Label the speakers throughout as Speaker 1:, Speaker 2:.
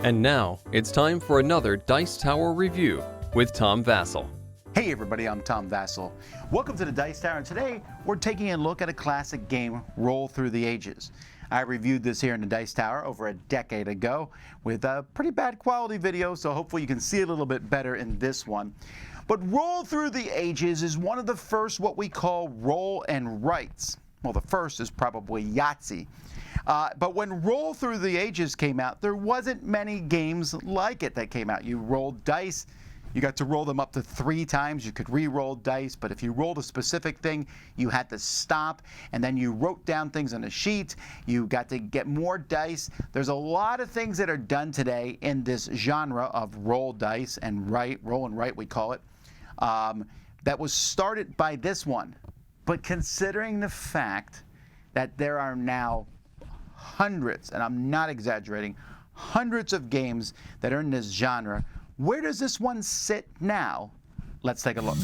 Speaker 1: And now, it's time for another Dice Tower review with Tom Vasel.
Speaker 2: Hey everybody, I'm Tom Vasel. Welcome to the Dice Tower, and today we're taking a look at a classic game, Roll Through the Ages. I reviewed this here in the Dice Tower over a decade ago with a pretty bad quality video, so hopefully you can see a little bit better in this one. But Roll Through the Ages is one of the first what we call roll and writes. Well, the first is probably Yahtzee. But when Roll Through the Ages came out, there wasn't many games like it that came out. You rolled dice. You got to roll them up to 3 times. You could re-roll dice, but if you rolled a specific thing, you had to stop, and then you wrote down things on a sheet. You got to get more dice. There's a lot of things that are done today in this genre of roll dice and roll and write, we call it, that was started by this one. But considering the fact that there are now hundreds, and I'm not exaggerating, hundreds of games that are in this genre, where does this one sit now? Let's take a look.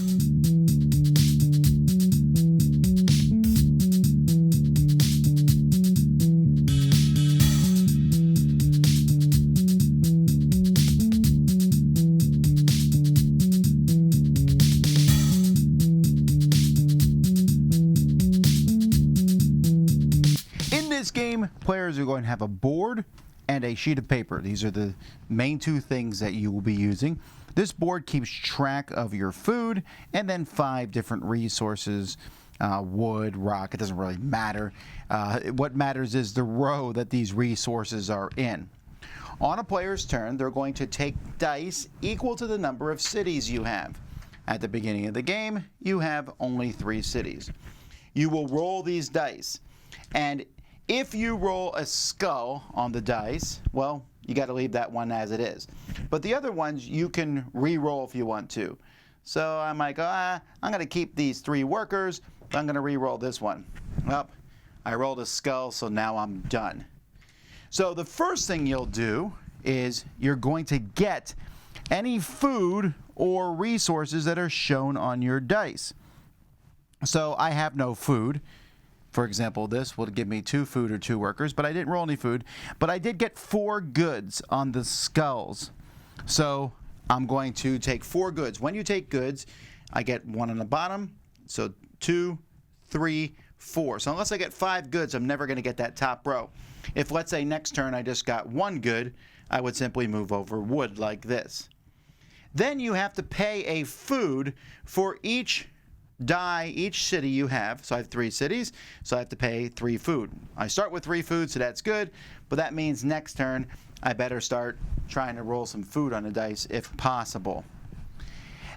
Speaker 2: In this game, players are going to have a board and a sheet of paper. These are the main 2 things that you will be using. This board keeps track of your food and then 5 different resources, wood, rock, it doesn't really matter. What matters is the row that these resources are in. On a player's turn, they're going to take dice equal to the number of cities you have. At the beginning of the game, you have only 3 cities. You will roll these dice, and if you roll a skull on the dice, well, you got to leave that one as it is. But the other ones, you can re-roll if you want to. So I might go, I'm going to keep these 3 workers, but I'm going to re-roll this one. Well, I rolled a skull, so now I'm done. So the first thing you'll do is you're going to get any food or resources that are shown on your dice. So I have no food. For example, this will give me 2 food or 2 workers, but I didn't roll any food. But I did get 4 goods on the skulls. So I'm going to take 4 goods. When you take goods, I get 1 on the bottom. So 2, 3, 4. So unless I get 5 goods, I'm never going to get that top row. If, let's say, next turn I just got 1 good, I would simply move over wood like this. Then you have to pay a food for each city you have. So I have 3 cities, so I have to pay 3 food. I start with 3 food, so that's good, but that means next turn I better start trying to roll some food on the dice if possible.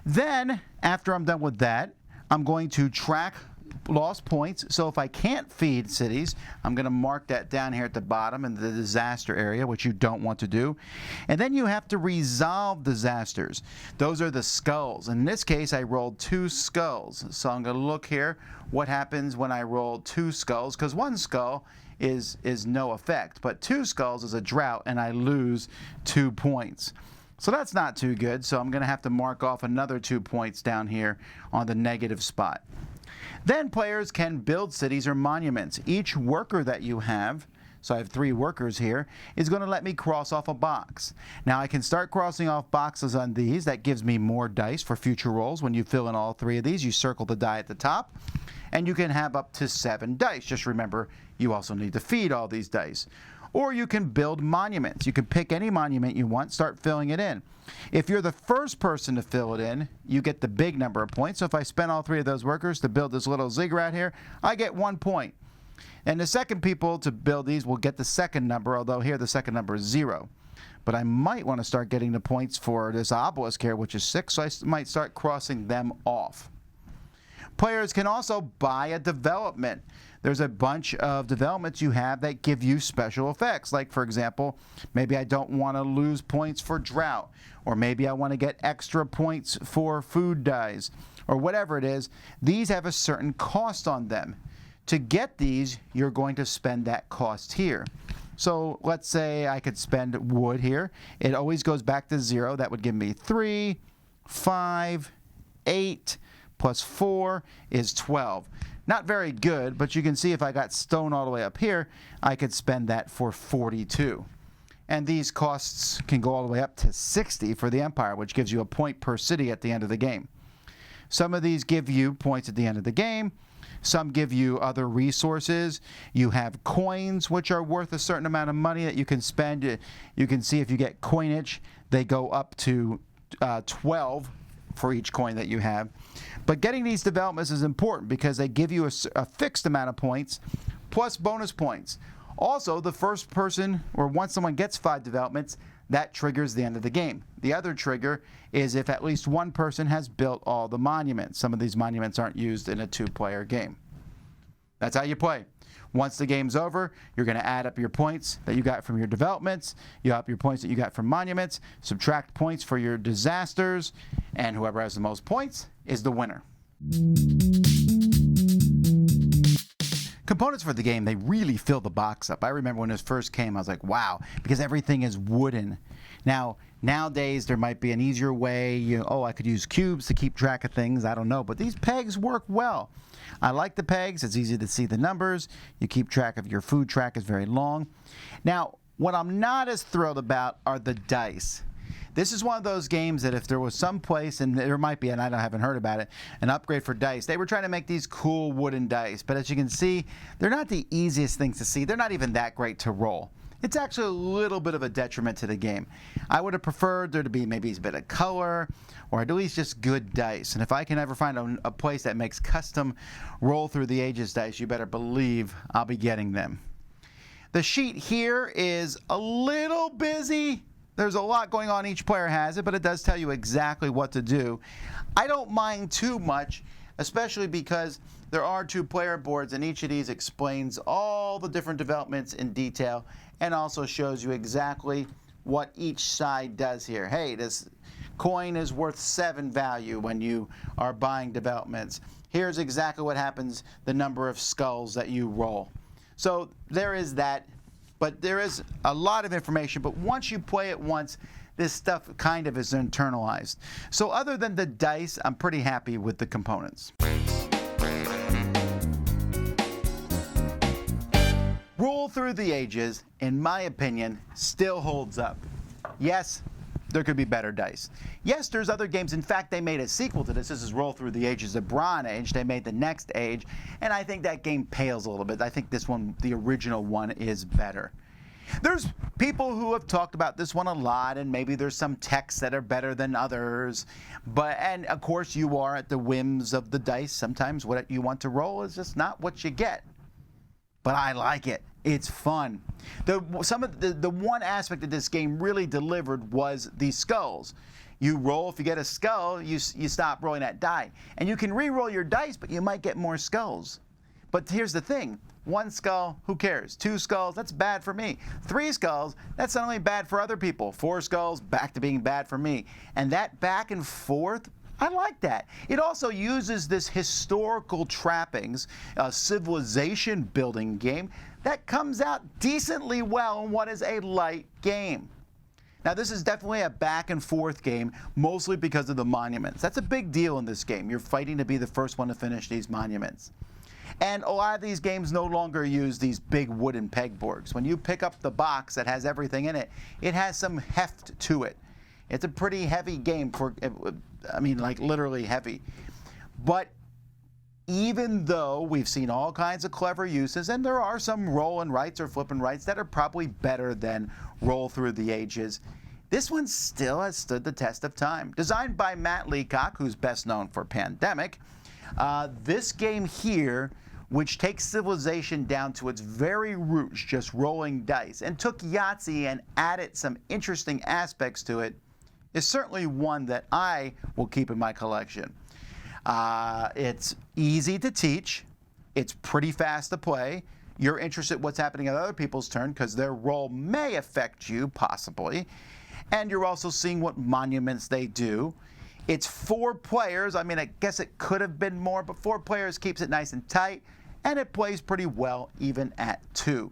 Speaker 2: Then, after I'm done with that, I'm going to track lost points. So if I can't feed cities, I'm going to mark that down here at the bottom in the disaster area, which you don't want to do. And then you have to resolve disasters. Those are the skulls. In this case, I rolled 2 skulls. So I'm going to look here what happens when I roll 2 skulls, because 1 skull is no effect, but 2 skulls is a drought, and I lose 2 points. So that's not too good, so I'm going to have to mark off another 2 points down here on the negative spot. Then players can build cities or monuments. Each worker that you have, so I have 3 workers here, is going to let me cross off a box. Now I can start crossing off boxes on these. That gives me more dice for future rolls. When you fill in all 3 of these, you circle the die at the top, and you can have up to 7 dice. Just remember, you also need to feed all these dice. Or you can build monuments. You can pick any monument you want, start filling it in. If you're the first person to fill it in, you get the big number of points. So if I spend all 3 of those workers to build this little ziggurat here, I get 1 point. And the second people to build these will get the second number, although here the second number is 0. But I might want to start getting the points for this obelisk here, which is 6, so I might start crossing them off. Players can also buy a development. There's a bunch of developments you have that give you special effects. Like, for example, maybe I don't want to lose points for drought, or maybe I want to get extra points for food dyes, or whatever it is. These have a certain cost on them. To get these, you're going to spend that cost here. So let's say I could spend wood here. It always goes back to 0. That would give me 3, 5, 8, plus 4 is 12. Not very good, but you can see if I got stone all the way up here, I could spend that for 42. And these costs can go all the way up to 60 for the Empire, which gives you a point per city at the end of the game. Some of these give you points at the end of the game. Some give you other resources. You have coins, which are worth a certain amount of money that you can spend. You can see if you get coinage, they go up to 12 for each coin that you have. But getting these developments is important because they give you a fixed amount of points plus bonus points. Also, the first person, or once someone gets 5 developments, that triggers the end of the game. The other trigger is if at least one person has built all the monuments. Some of these monuments aren't used in a 2-player game. That's how you play. Once the game's over, you're going to add up your points that you got from your developments, you add up your points that you got from monuments, subtract points for your disasters, and whoever has the most points is the winner. Components for the game, they really fill the box up. I remember when this first came, I was like, wow, because everything is wooden. Now, nowadays, there might be an easier way. I could use cubes to keep track of things. I don't know, but these pegs work well. I like the pegs. It's easy to see the numbers. You keep track of your food track is very long. Now, what I'm not as thrilled about are the dice. This is one of those games that if there was some place, and there might be, and I haven't heard about it, an upgrade for dice. They were trying to make these cool wooden dice, but as you can see, they're not the easiest things to see. They're not even that great to roll. It's actually a little bit of a detriment to the game. I would have preferred there to be maybe a bit of color, or at least just good dice. And if I can ever find a place that makes custom roll through the ages dice, you better believe I'll be getting them. The sheet here is a little busy. There's a lot going on. Each player has it, but it does tell you exactly what to do. I don't mind too much, especially because there are 2-player boards, and each of these explains all the different developments in detail and also shows you exactly what each side does here. Hey, this coin is worth 7 value when you are buying developments. Here's exactly what happens, the number of skulls that you roll. So there is that. But there is a lot of information, but once you play it once, this stuff kind of is internalized. So other than the dice, I'm pretty happy with the components. Roll Through the Ages, in my opinion, still holds up. Yes, there could be better dice. Yes, there's other games. In fact, they made a sequel to this. This is Roll Through the Ages, the Bronze Age. They made the next age, and I think that game pales a little bit. I think this one, the original one, is better. There's people who have talked about this one a lot, and maybe there's some texts that are better than others. And of course, you are at the whims of the dice. Sometimes what you want to roll is just not what you get. But I like it. It's fun. The one aspect that this game really delivered was the skulls. You roll, if you get a skull, you stop rolling that die. And you can re-roll your dice, but you might get more skulls. But here's the thing. 1 skull, who cares? 2 skulls, that's bad for me. 3 skulls, that's not only bad for other people. 4 skulls, back to being bad for me. And that back and forth, I like that. It also uses this historical trappings, a civilization building game that comes out decently well in what is a light game. Now, this is definitely a back and forth game, mostly because of the monuments. That's a big deal in this game. You're fighting to be the first one to finish these monuments. And a lot of these games no longer use these big wooden pegboards. When you pick up the box that has everything in it, it has some heft to it. It's a pretty heavy game like literally heavy. But even though we've seen all kinds of clever uses, and there are some roll and rights or flip and rights that are probably better than Roll Through the Ages, this one still has stood the test of time. Designed by Matt Leacock, who's best known for Pandemic, this game here, which takes civilization down to its very roots, just rolling dice, and took Yahtzee and added some interesting aspects to it, is certainly one that I will keep in my collection. It's easy to teach. It's pretty fast to play. You're interested in what's happening at other people's turn because their roll may affect you, possibly. And you're also seeing what monuments they do. It's 4 players. I mean, I guess it could have been more, but 4 players keeps it nice and tight, and it plays pretty well even at 2.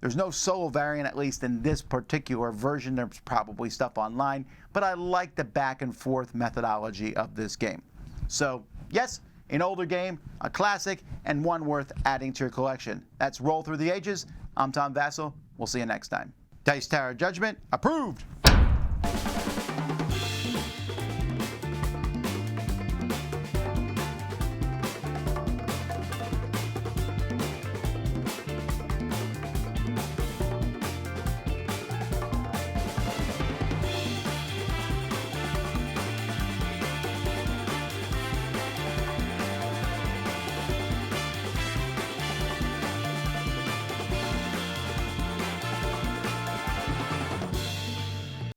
Speaker 2: There's no solo variant, at least in this particular version. There's probably stuff online, but I like the back and forth methodology of this game. So, yes, an older game, a classic, and one worth adding to your collection. That's Roll Through the Ages. I'm Tom Vasel. We'll see you next time. Dice Tower Judgment approved.